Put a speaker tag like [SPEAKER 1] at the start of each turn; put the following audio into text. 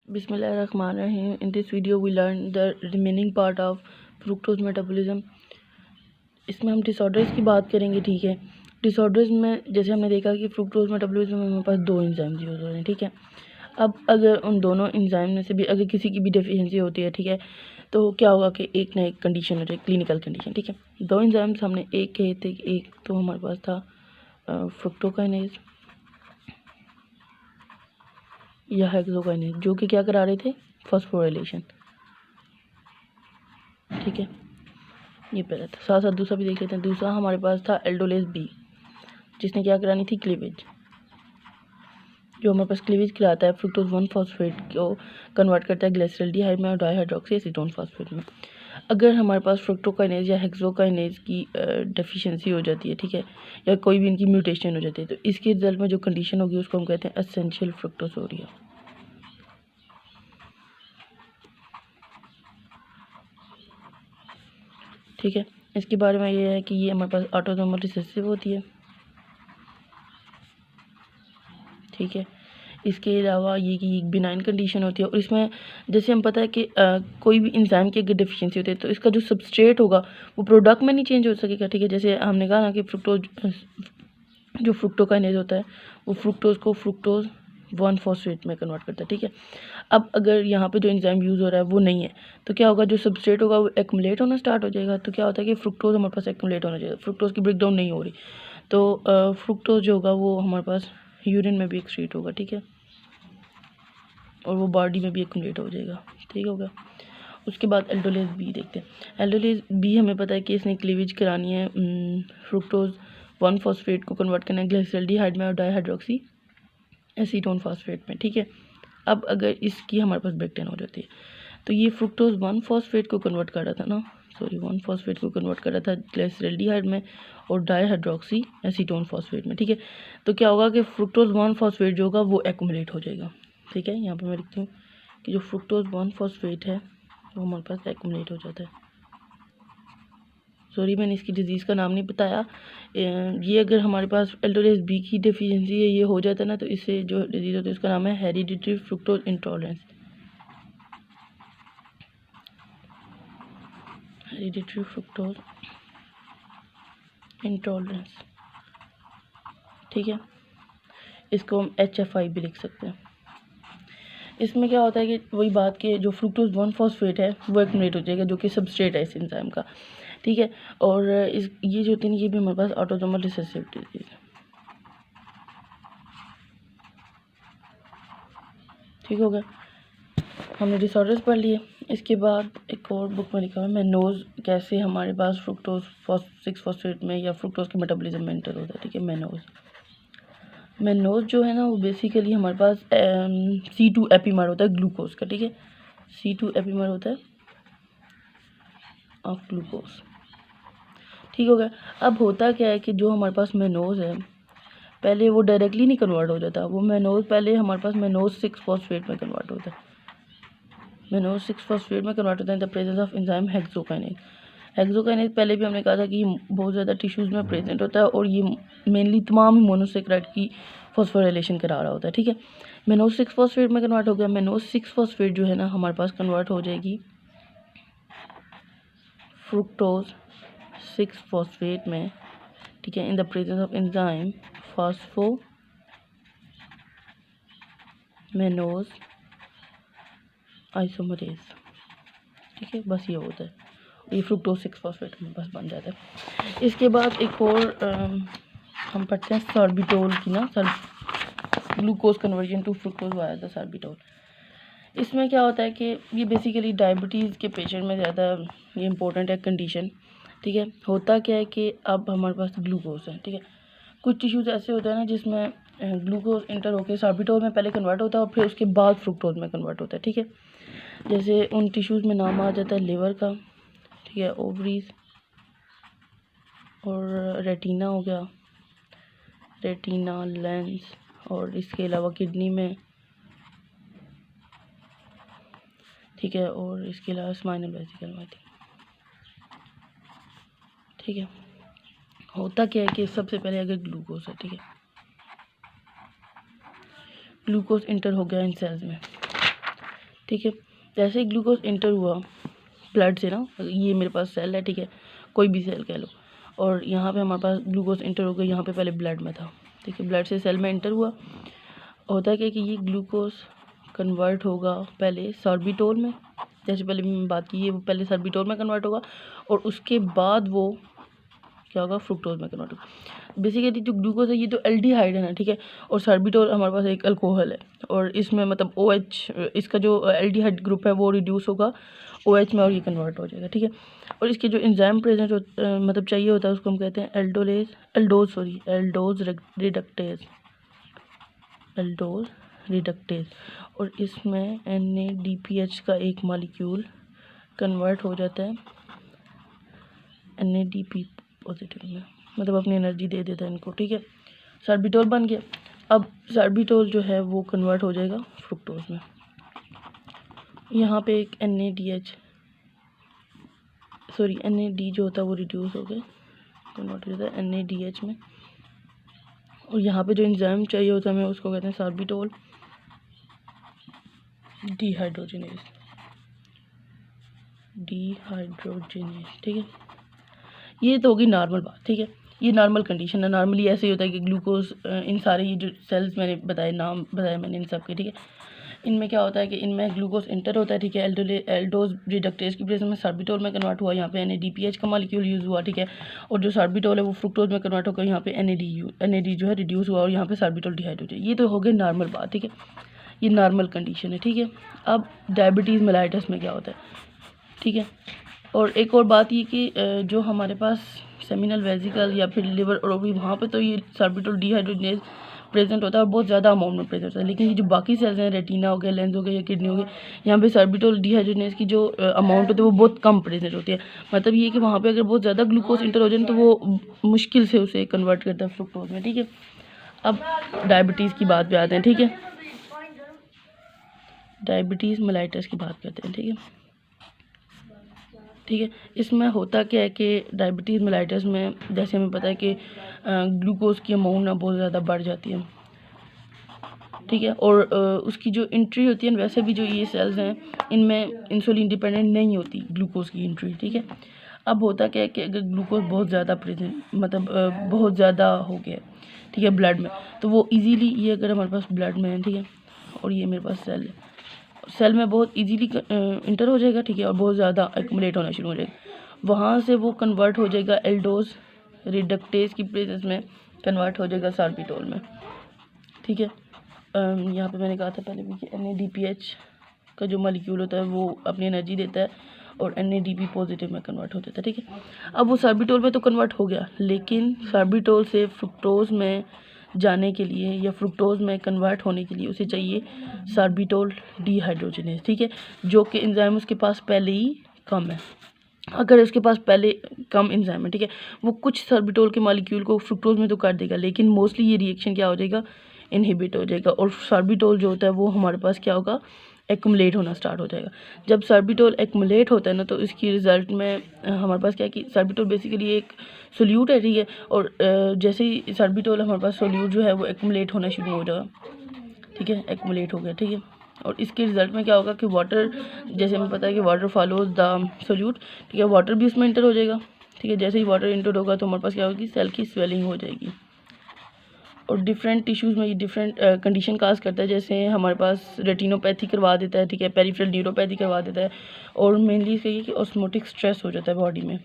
[SPEAKER 1] Bismillahirrahmanirrahim. In this video we learn the remaining part of fructose metabolism. इसमें हम disorders की बात करेंगे, ठीक है। डिसऑर्डर्स में जैसे हमने देखा कि फ्रुक्टोज मेटाबॉलिज्म में हमारे पास दो एंजाइम्स यूज़ हो रहे हैं, ठीक है। अब अगर उन दोनों एंजाइम में से भी अगर किसी की भी डेफिशिएंसी होती है, ठीक है, तो क्या होगा कि एक ना एक कंडीशन हो जाए, क्लिनिकल कंडीशन, ठीक है। दो एंजाइम्स हमने एक कहे थे, एक तो हमारे पास था फ्रुक्टोकाइनेज या हेक्सोकाइनेज, जो कि क्या करा रहे थे, फॉस्फोराइलेशन, ठीक है। ये पहला था। साथ साथ दूसरा भी देख लेते हैं। दूसरा हमारे पास था एल्डोलेज बी, जिसने क्या करानी थी, क्लीवेज, जो हमारे पास क्लीवेज कराता है फ्रुक्टोज 1 फॉस्फेट को कन्वर्ट करता है ग्लिसरॉल्डिहाइड में और डाईहाइड्रोक्सी एसीटोन फॉस्फेट में। अगर हमारे पास फ्रुक्टोकाइनेज या हेक्सोकाइनेज की डेफिशिएंसी हो जाती है, ठीक है, या कोई भी इनकी म्यूटेशन हो जाती है, तो इसके रिजल्ट में जो कंडीशन होगी उसको हम कहते हैं एसेंशियल फ्रुक्टोसोरिया, ठीक है। इसके बारे में ये है कि ये हमारे पास ऑटोसोमल रिसेसिव होती है, ठीक है। इसके अलावा ये कि एक बिनाइन कंडीशन होती है, और इसमें जैसे हम पता है कि कोई भी इंजाइम की अगर डेफिशिएंसी होती है तो इसका जो सबस्ट्रेट होगा वो प्रोडक्ट में नहीं चेंज हो सकेगा, ठीक है। जैसे हमने कहा ना कि फ्रुक्टोज जो फ्रुक्टोकाइनेज होता है वो फ्रुक्टोज को फ्रुक्टोज 1 फॉस्फेट में कन्वर्ट करता है, ठीक है। अब अगर यहाँ पे जो एंजाइम यूज़ हो रहा है वो नहीं है, तो क्या होगा, जो सबस्ट्रेट होगा वो एक्युमुलेट होना स्टार्ट हो जाएगा। तो क्या होता है कि फ्रुक्टोज हमारे पास एक्युमुलेट होना चाहिए, फ्रुक्टोज की ब्रेकडाउन नहीं हो रही, तो फ्रुक्टोज जो होगा वो हमारे पास यूरिन में भी एक्सक्रीट होगा, ठीक है, और वो बॉडी में भी एक्युमुलेट हो जाएगा, ठीक होगा। उसके बाद एल्डोलेज बी देखते हैं। एल्डोलेज बी हमें पता है कि इसने क्लीवेज करानी है फ्रुक्टोज 1 फॉस्फेट को कन्वर्ट करना है ग्लिसरॉल्डिहाइड में और डाईहाइड्रोक्सी एसीटोन फॉस्फेट में, ठीक है। अब अगर इसकी हमारे पास ब्रेकडाउन हो जाती है, तो ये फ्रुक्टोज 1 फॉस्फेट को कन्वर्ट कर रहा था ना, 1 फॉस्फेट को कन्वर्ट कर रहा था ग्लिसरॉल्डिहाइड में और डाईहाइड्रोक्सी एसीटोन फॉस्फेट में, ठीक है। तो क्या होगा कि फ्रुक्टोज 1 फॉस्फेट जो होगा वो एक्युमुलेट हो जाएगा, ठीक है। यहाँ पर मैं लिखती हूँ कि जो फ्रुक्टोज 1 फॉस्फेट है वो हमारे पास एक्युमुलेट हो जाता है। सॉरी, मैंने इसकी डिजीज़ का नाम नहीं बताया। ये अगर हमारे पास एल्डोलेज बी की डेफिशिएंसी है, ये हो जाता है ना, तो इससे जो डिजीज़ होती है उसका नाम है hereditary fructose intolerance, hereditary fructose intolerance, ठीक है। इसको हम HFI भी लिख सकते हैं। इसमें क्या होता है कि वही बात कि जो फ्रुक्टोज 1 फॉस्फेट है वो एक्युमुलेट हो जाएगा, जो कि सबस्ट्रेट है इस एंजाइम का, ठीक है। और ये जो होती है ये भी हमारे पास ऑटोसोमल रिसेसिव डिजीज है, ठीक हो गया। हमने डिसऑर्डर्स पढ़ लिए। इसके बाद एक और बुक में लिखा हुआ है मेनोज, कैसे हमारे पास फ्रुक्टोज 6 फॉस्फेट में या फ्रुक्टोज के मेटाबॉलिज्म में एंटर होता है, ठीक है। मेनोज जो है ना वो बेसिकली हमारे पास C2 एपीमर होता है ग्लूकोज का, ठीक है। C2 एपीमर होता है ऑफ ग्लूकोज, ठीक हो गया। अब होता क्या है कि जो हमारे पास मेनोज है पहले वो डायरेक्टली नहीं कन्वर्ट हो जाता, वो मेनोज पहले हमारे पास मेनोज 6 फॉस्फेट में कन्वर्ट होता है, मेनोज 6 फॉस्फेट में कन्वर्ट होता है in the presence of enzyme hexokinase. Hexokinase पहले भी हमने कहा था कि बहुत ज़्यादा टिश्यूज़ में प्रेजेंट होता है और ये मेनली तमाम मोनोसेक्राइड की फॉस्फोराइलेशन करा रहा होता है, ठीक है। मेनोज 6 फॉस्फेट में कन्वर्ट हो गया। मेनोज 6 फॉस्फेट जो है ना हमारे पास कन्वर्ट हो जाएगी फ्रुक्टोज 6 फॉस्फेट में, ठीक है, in the presence of enzyme phosphomannose isomerase, ठीक है। बस ये होता है, ये फ्रुक्टोज 6 फॉस्फेट में बस बन जाता है। इसके बाद एक और हम पढ़ते हैं सॉर्बिटोल की ना, glucose conversion to fructose via the sorbitol. इसमें क्या होता है कि ये बेसिकली डायबिटीज़ के पेशेंट में ज़्यादा ये इंपॉर्टेंट है कंडीशन, ठीक है। होता क्या है कि अब हमारे पास ग्लूकोज है, ठीक है। कुछ टिश्यूज़ ऐसे होते हैं ना जिसमें ग्लूकोज इंटर होकर सॉर्बिटोल में पहले कन्वर्ट होता है और फिर उसके बाद फ्रुक्टोज में कन्वर्ट होता है, ठीक है। जैसे उन टिश्यूज़ में नाम आ जाता है लिवर का, ठीक है, ओवरीज और रेटिना हो गया, रेटिना, लेंस, और इसके अलावा किडनी में, ठीक है, और इसके अलावा स्पाइनल वेसिकल में, ठीक है। होता क्या है कि सबसे पहले अगर ग्लूकोज है, ठीक है, ग्लूकोज इंटर हो गया इन सेल्स में, ठीक है। जैसे ही ग्लूकोज इंटर हुआ ब्लड से ना, ये मेरे पास सेल है, ठीक है, कोई भी सेल कह लो, और यहाँ पे हमारे पास ग्लूकोज इंटर हो गया, यहाँ पे पहले ब्लड में था, ठीक है, ब्लड से सेल में इंटर हुआ। होता है क्या कि ये ग्लूकोज कन्वर्ट होगा पहले सॉर्बिटोल में, जैसे पहले मैंने बात की है, वो पहले सॉर्बिटोल में कन्वर्ट होगा और उसके बाद वो क्या होगा, फ्रुक्टोज में कन्वर्ट होगा। बेसिकली जो ग्लूकोज है ये तो एल्डिहाइड है ना, ठीक है, और सॉर्बिटोल हमारे पास एक अल्कोहल है, और इसमें मतलब OH, इसका जो एल्डिहाइड ग्रुप है वो रिड्यूस होगा OH में और ये कन्वर्ट हो जाएगा, ठीक है। और इसके जो एंजाइम प्रेजेंट मतलब चाहिए होता है उसको हम कहते हैं एल्डोज रिडक्टेज, और इसमें NADPH का एक मॉलिक्यूल कन्वर्ट हो जाता है NADP पॉजिटिव में, मतलब अपनी एनर्जी दे देता है इनको, ठीक है। सॉर्बिटोल बन गया। अब सॉर्बिटोल जो है वो कन्वर्ट हो जाएगा फ्रुक्टोज में। यहाँ पे एक NAD जो होता है वो रिड्यूस हो गया, कन्वर्ट हो जाता है NADH में, और यहाँ पे जो एंजाइम चाहिए होता है हमें उसको कहते हैं सॉर्बिटोल डिहाइड्रोजिनेज, ठीक है। ये तो होगी नॉर्मल बात, ठीक है, ये नॉर्मल कंडीशन है। नॉर्मली ऐसे ही होता है कि ग्लूकोज इन सारे ये जो सेल्स मैंने बताए, नाम बताया मैंने इन सब के, ठीक है, इनमें क्या होता है कि इनमें ग्लूकोज इंटर होता है, ठीक है, एल्डोज रिडक्टेज की प्लेस में सॉर्बिटोल में कन्वर्ट हुआ, यहाँ पे NADPH का मॉलिक्यूल यूज़ हुआ, ठीक है, और जो सॉर्बिटोल है वो फ्रुक्टोज में कन्वर्ट होकर यहाँ पे NAD जो है रिड्यूस हुआ और यहाँ पे सॉर्बिटोल डिहाइड्रोजेनेज। ये तो हो गई नॉर्मल बात, ठीक है, ये नॉर्मल कंडीशन है, ठीक है। अब डायबिटीज़ मेलाइटस में क्या होता है, ठीक है, और एक और बात ये कि जो हमारे पास सेमिनल वेसिकल या फिर लिवर और ओवरी, वहाँ पे तो ये सॉर्बिटोल डिहाइड्रोजिनेज प्रेजेंट होता है और बहुत ज़्यादा अमाउंट में प्रेजेंट होता है, लेकिन ये जो बाकी सेल्स हैं, रेटिना हो गया, लेंस हो गया या किडनी हो गया, यहाँ पे सॉर्बिटोल डिहाइड्रोजिनेज की जो अमाउंट होती है वो बहुत कम प्रेजेंट होती है। मतलब ये कि वहाँ पे अगर बहुत ज़्यादा ग्लूकोज इंटर हो जाए तो वो मुश्किल से उसे कन्वर्ट करता है फ्रुक्टोज में, ठीक है। अब डायबिटीज़ की बात पे आते हैं, ठीक है, डायबिटीज़ मेलाइटस की बात करते हैं, ठीक है, ठीक है। इसमें होता क्या है कि डायबिटीज़ मेलाइटस में जैसे हमें पता है कि ग्लूकोज की अमाउंट ना बहुत ज़्यादा बढ़ जाती है, ठीक है, और उसकी जो एंट्री होती है, वैसे भी जो ये सेल्स हैं इनमें इंसुलिन डिपेंडेंट नहीं होती ग्लूकोज की एंट्री, ठीक है। अब होता क्या है कि अगर ग्लूकोज बहुत ज़्यादा प्रेजेंट मतलब बहुत ज़्यादा हो गया, ठीक है, ब्लड में, तो वो इजीली, ये अगर हमारे पास ब्लड में है, ठीक है, और ये मेरे पास सेल है, सेल में बहुत इजीली इंटर हो जाएगा, ठीक है, और बहुत ज़्यादा एक्युमुलेट होना शुरू हो जाएगा, वहाँ से वो कन्वर्ट हो जाएगा एल्डोज रिडक्टेज की प्लेसेस में, कन्वर्ट हो जाएगा सॉर्बिटोल में, ठीक है। यहाँ पे मैंने कहा था पहले भी कि NADPH का जो मॉलिक्यूल होता है वो अपनी एनर्जी देता है और NADP पॉजिटिव में कन्वर्ट हो जाता है, ठीक है। अब वो सॉर्बिटोल में तो कन्वर्ट हो गया, लेकिन सॉर्बिटोल से फ्रुक्टोज में जाने के लिए या फ्रुक्टोज में कन्वर्ट होने के लिए उसे चाहिए सॉर्बिटोल डिहाइड्रोजिनेज, ठीक है, जो कि एंजाइम उसके पास पहले ही कम है। अगर इसके पास पहले कम एंजाइम है, ठीक है, वो कुछ सॉर्बिटोल के मॉलिक्यूल को फ्रुक्टोज में तो कर देगा, लेकिन मोस्टली ये रिएक्शन क्या हो जाएगा, इनहिबिट हो जाएगा, और सॉर्बिटोल जो होता है वो हमारे पास क्या होगा, एक्युमुलेट होना स्टार्ट हो जाएगा। जब सॉर्बिटोल एक्युमुलेट होता है ना, तो इसकी रिजल्ट में हमारे पास क्या है कि सॉर्बिटोल बेसिकली एक सोल्यूट है, ठीक है, और जैसे ही सॉर्बिटोल हमारे पास सोल्यूट जो है वो एक्युमुलेट होना शुरू हो जाएगा, ठीक है, एक्युमुलेट हो गया, ठीक है, और इसके रिजल्ट में क्या होगा कि वाटर, जैसे हमें पता है कि वाटर फॉलोज द सोल्यूट, ठीक है, वाटर भी उसमें इंटर हो जाएगा, ठीक है, जैसे ही वाटर इंटर होगा तो हमारे पास क्या होगी, सेल की स्वेलिंग हो जाएगी, और डिफरेंट टिश्यूज़ में ये डिफरेंट कंडीशन काज करता है, जैसे हमारे पास रेटिनोपैथी करवा देता है, ठीक है, पेरिफेरल न्यूरोपैथी करवा देता है, और मेनली इसका ये कि ऑस्मोटिक स्ट्रेस हो जाता है बॉडी में,